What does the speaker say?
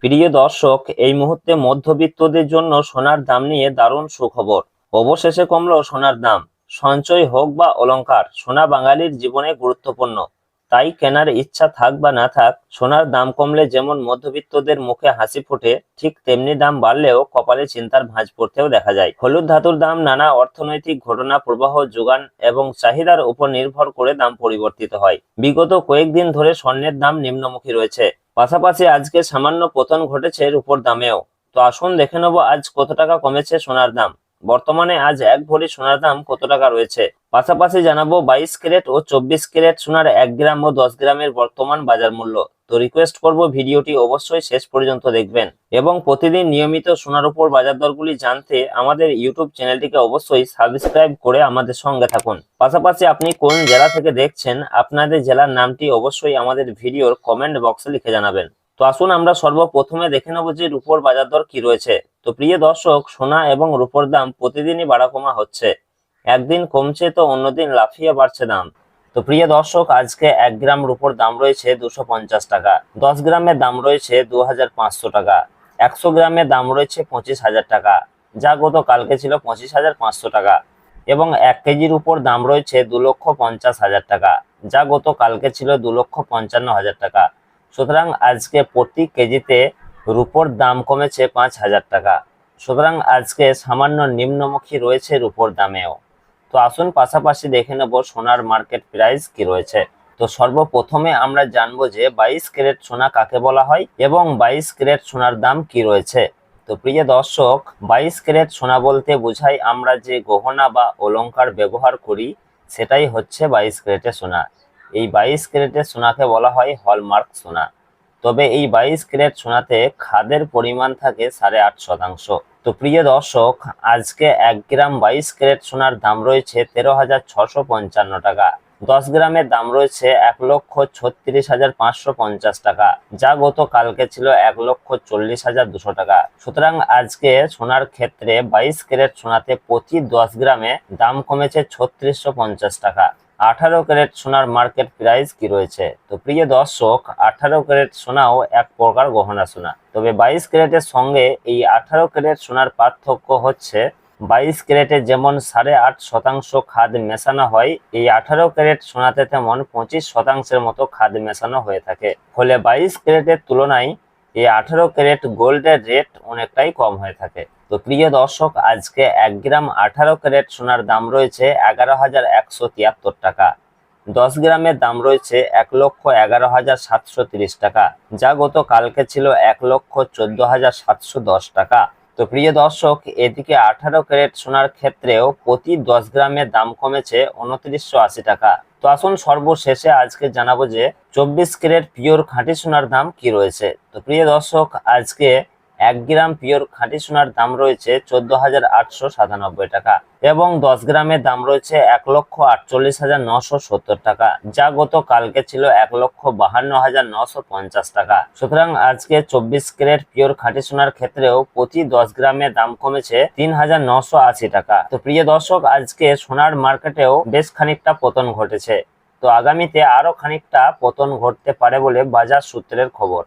প্রিয় দর্শক, এই মুহূর্তে মধ্যবিত্তদের জন্য সোনার দাম নিয়ে দারুণ সুখবর। অবশেষে কমলো সোনার দাম। সঞ্চয় হোক বা অলংকার, সোনা বাঙালির জীবনে গুরুত্বপূর্ণ। তাই কেনার ইচ্ছা থাক বা না থাক, সোনার দাম কমলে যেমন মধ্যবিত্তদের মুখে হাসি ফোটে, ঠিক তেমনি দাম বাড়লেও কপালে চিন্তার ভাঁজ পড়তেও দেখা যায়। হলুদ ধাতুর দাম নানা অর্থনৈতিক ঘটনা, প্রবাহ, যোগান এবং চাহিদার উপর নির্ভর করে দাম পরিবর্তিত হয়। বিগত কয়েকদিন ধরে স্বর্ণের দাম নিম্নমুখী রয়েছে। পাশাপাশি আজকে সামান্য পতন ঘটেছে রূপোর দামেও। তো আসুন দেখে নেব আজ কত টাকা কমেছে সোনার দাম। বর্তমানে আজ 1 ভরি সোনার দাম কত টাকা রয়েছে। পাশাপাশি জানাবো 22 ক্যারেট ও 24 ক্যারেট সোনার 1 গ্রাম ও 10 গ্রামের বর্তমান বাজার মূল্য। তো রিকোয়েস্ট করব ভিডিওটি অবশ্যই শেষ পর্যন্ত দেখবেন এবং প্রতিদিন নিয়মিত সোনার উপর বাজার দরগুলি জানতে আমাদের ইউটিউব চ্যানেলটিকে অবশ্যই সাবস্ক্রাইব করে আমাদের সঙ্গে থাকুন। পাশাপাশি আপনি কোন জেলা থেকে দেখছেন, আপনাদের জেলার নামটি অবশ্যই আমাদের ভিডিওর কমেন্ট বক্সে লিখে জানাবেন। তো আসুন আমরা সর্বপ্রথমে দেখে নেব যে রূপোর বাজার দর কি রয়েছে। তো প্রিয় দর্শক, সোনা এবং রূপোর দাম প্রতিদিনই বাড়া কমা হচ্ছে। একদিন কমছে তো অন্যদিন লাফিয়ে বাড়ছে দাম। তো প্রিয় দর্শক, আজকে 1 গ্রাম রূপোর দাম রয়েছে 250 টাকা, 10 গ্রামের দাম রয়েছে 2500 টাকা, 100 গ্রামের দাম রয়েছে 25,000 টাকা, যা গত কালকে ছিল 25,500 টাকা, এবং 1 কেজির উপর দাম রয়েছে 2,50,000 টাকা, যা গত কালকে ছিল 2,55,000 টাকা। সুতরাং আজকে প্রতি কেজিতে রূপোর দাম কমেছে 5,000 টাকা। সুতরাং আজকে সামান্য নিম্নমুখী রয়েছে রূপোর দামেও। তো আসুন পাশাপাশি দেখে নেব সোনার মার্কেট প্রাইস কি রয়েছে। তো সর্বপ্রথমে আমরা জানবো যে 22 ক্যারেট সোনা কাকে বলা হয় এবং 22 ক্যারেট সোনার দাম কি রয়েছে। তো প্রিয় দর্শক, 22 ক্যারেট সোনা বলতে বোঝায় আমরা যে গহনা বা অলংকার ব্যবহার করি, সেটাই হচ্ছে 22 ক্যারেটের সোনা। এই 22 ক্যারেটের সোনাকে বলা হয় হলমার্ক সোনা। তবে এই 22 ক্যারেট সোনাতে খাদের পরিমাণ থাকে 8.5%। তো প্রিয় দর্শক, আজকে 1 গ্রাম 22 ক্যারেট সোনার দাম রয়েছে 13,655 টাকা, 10 গ্রামের দাম রয়েছে 1,36,550 টাকা, যা গত কালকে ছিল 1,40,200 টাকা। সুতরাং আজকে সোনার ক্ষেত্রে 22 ক্যারেট সোনাতে প্রতি 10 গ্রামে দাম কমেছে 3650 টাকা। 18 ক্যারেট সোনার মার্কেট প্রাইস কি রয়েছে। তো প্রিয় দর্শক, 18 ক্যারেট সোনাও এক প্রকার গহনা সোনা। তবে 22 ক্যারেটের সঙ্গে এই 18 ক্যারেট সোনার পার্থক্য হচ্ছে, 22 ক্যারেটে যেমন 8.5% খাদ মেশানো হয়, এই 18 ক্যারেট সোনাতে তেমন 25%-এর মতো খাদ মেশানো হয়ে থাকে। ফলে 22 ক্যারেটের তুলনায় এই 18 ক্যারেট গোল্ডের রেট অনেকটাই কম হয়ে থাকে। তো প্রিয় দর্শক, আজকে 1 গ্রাম 18 ক্যারেট সোনার দাম রয়েছে 11,173 টাকা, 10 গ্রামের দাম রয়েছে 1,11,730 টাকা, যা গত কালকে ছিল 1,14,710 টাকা। তো প্রিয় দর্শক, এদিকে 18 ক্যারেট সোনার ক্ষেত্রেও প্রতি 10 গ্রামের দাম কমেছে 2980 টাকা। তো আসুন সর্বশেষে আজকে জানাবো যে 24 ক্যারেট পিওর খাঁটি সোনার দাম কি রয়েছে। তো প্রিয় দর্শক, আজকে 1 গ্রাম পিওর খাঁটি সোনার দাম রয়েছে 14,897 টাকা এবং 10 গ্রামের দাম রয়েছে 1,48,970 টাকা, যা গত কালকে ছিল 1,52,950 টাকা। সুতরাং আজকে 24 ক্যারেট পিওর খাঁটি সোনার ক্ষেত্রেও প্রতি 10 গ্রামে দাম কমেছে 3,980 টাকা। তো প্রিয় দর্শক, আজকে সোনার মার্কেটেও বেশ খানিকটা পতন ঘটেছে। তো আগামীতে আরো খানিকটা পতন ঘটতে পারে বলে বাজার সূত্রের খবর।